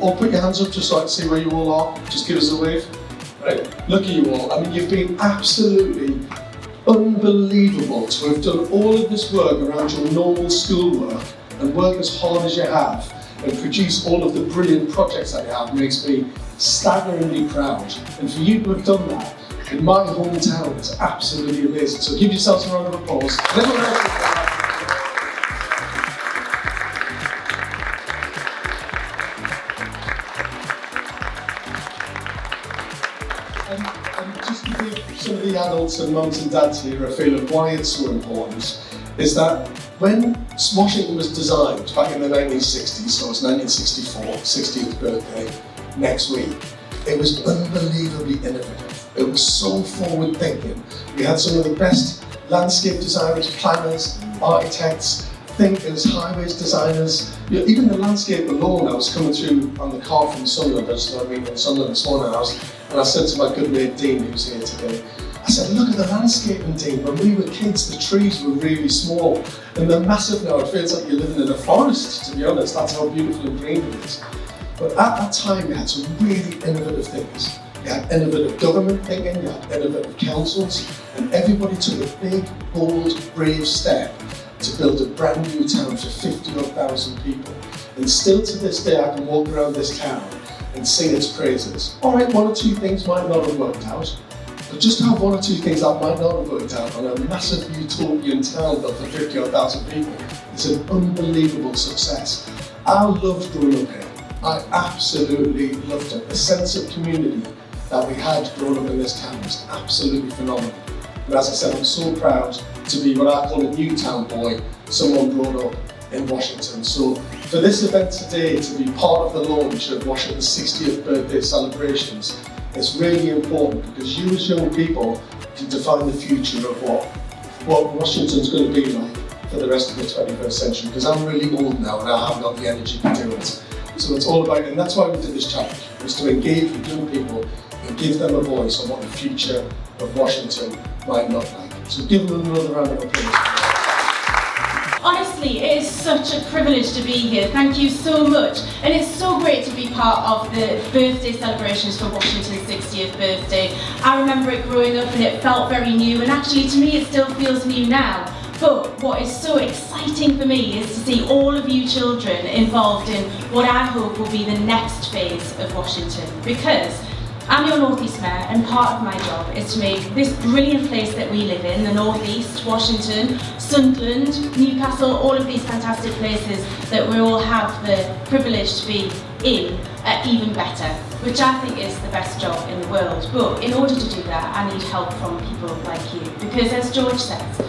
all put your hands up just so I can see where you all are. Just give us a wave. Right, look at you all. I mean, you've been absolutely unbelievable to have done all of this work around your normal schoolwork and work as hard as you have and produce all of the brilliant projects that you have makes me staggeringly proud. And for you to have done that in my hometown is absolutely amazing. So give yourselves a round of applause. And everyone else and just to give some of the adults and mums and dads here a feel of why it's so important, is that when Washington was designed back in the 1960s, so it's 1964, 60th birthday, next week, it was unbelievably innovative. It was so forward thinking. We had some of the best landscape designers, planners, architects, thinkers, highways designers. You know, even the landscape alone, I was coming through on the car from Sunderland, in Sunderland this morning, and I said to my good mate Dean, who's here today, I said, look at the landscaping, Dean. When we were kids, the trees were really small, and they're massive now. It feels like you're living in a forest, to be honest. That's how beautiful and green it is. But at that time, we had some really innovative things. You had innovative government thinking, you had innovative councils, and everybody took a big, bold, brave step to build a brand new town for 50,000 people. And still to this day, I can walk around this town and sing its praises. All right, one or two things might not have worked out, but just to have one or two things that might not have worked out on a massive utopian town built for 50,000 people is an unbelievable success. I loved growing up here. I absolutely loved it. The sense of community that we had growing up in this town was absolutely phenomenal. And as I said, I'm so proud to be what I call a new town boy, someone brought up in Washington. So for this event today to be part of the launch of Washington's 60th birthday celebrations, it's really important because you as young people can define the future of what Washington's going to be like for the rest of the 21st century. Because I'm really old now and I haven't got the energy to do it. So it's all about, and that's why we did this challenge, was to engage with young people and give them a voice on what the future of Washington might look like. So give them another round of applause. Honestly, it is such a privilege to be here. Thank you so much. And it's so great to be part of the birthday celebrations for Washington's 60th birthday. I remember it growing up and it felt very new, and actually to me it still feels new now. But what is so exciting for me is to see all of you children involved in what I hope will be the next phase of Washington. Because I'm your North East Mayor, and part of my job is to make this brilliant place that we live in, the North East, Washington, Sunderland, Newcastle, all of these fantastic places that we all have the privilege to be in, even better, which I think is the best job in the world. But in order to do that, I need help from people like you, because as George says,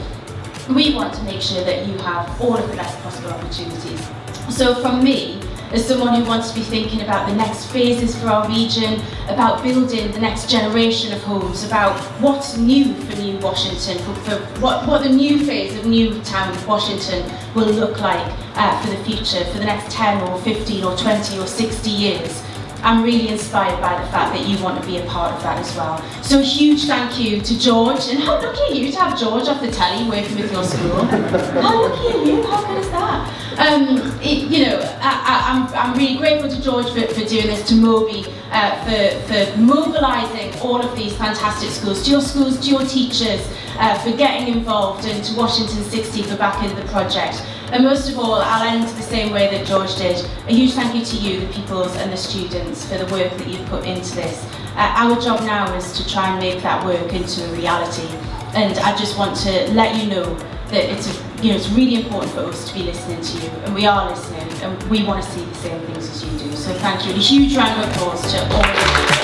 we want to make sure that you have all of the best possible opportunities. So from me, as someone who wants to be thinking about the next phases for our region, about building the next generation of homes, about what's new for New Washington, for what the new phase of New Town Washington will look like for the future, for the next 10 or 15 or 20 or 60 years. I'm really inspired by the fact that you want to be a part of that as well. So a huge thank you to George, and how lucky are you to have George off the telly working with your school? How lucky are you? How good is that? I'm really grateful to George for doing this, to MOBIE for mobilising all of these fantastic schools, to your teachers for getting involved, and to Washington 60 for backing the project. And most of all, I'll end the same way that George did. A huge thank you to you, the pupils and the students, for the work that you've put into this. Our job now is to try and make that work into a reality. And I just want to let you know that it's really important for us to be listening to you, and we are listening, and we want to see the same things as you do. So thank you, and a huge round of applause to all of you.